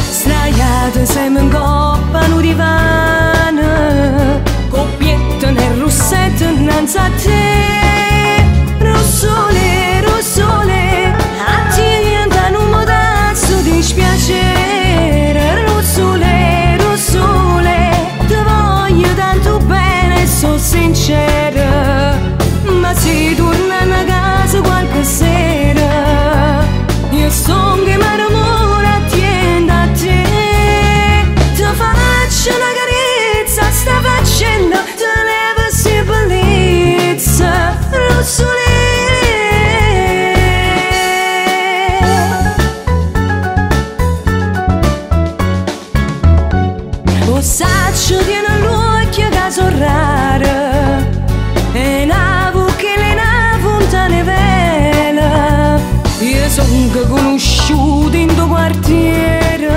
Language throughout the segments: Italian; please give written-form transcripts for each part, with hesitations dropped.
Straiato siamo in coppa a un divano, coppietta nel rossetto innanzi a te. Rossole, rossole, a te diventano un modazzo di dispiacere. Rossole, rossole, ti voglio tanto bene, sono sincera, ma si torna a casa qualche sera. Io sono che mi amore attiende a te. Ti faccio una carezza, sta facendo, te leva si bellezza. Rossole, o saccio tiene l'occhio che sono rara, e navo che le punta ne vela. Io sono conosciuto in tuo quartiere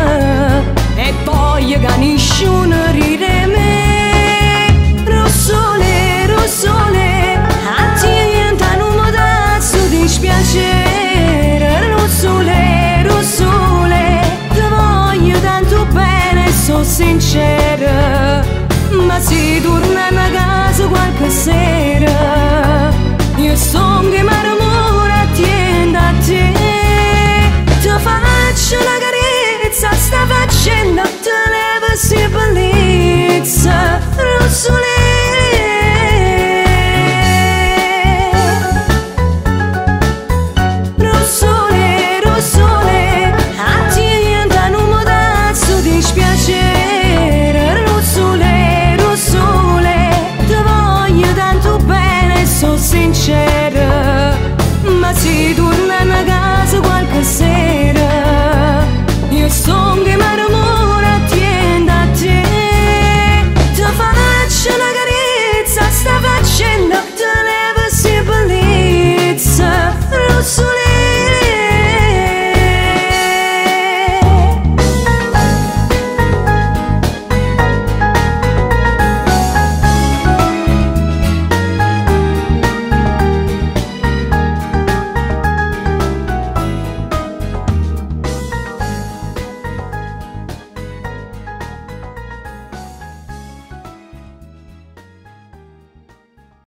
e poi che nessuno ride me. Rossole, rossole, a te diventano un modazzo di dispiacere. Rossole, rossole, ti voglio tanto bene, sono sincera, ma si torna a casa qualche sera. Io sono che mi amore attiende a te. Ti faccio una carezza, sta facendo, te leva si bellezza. Rossole,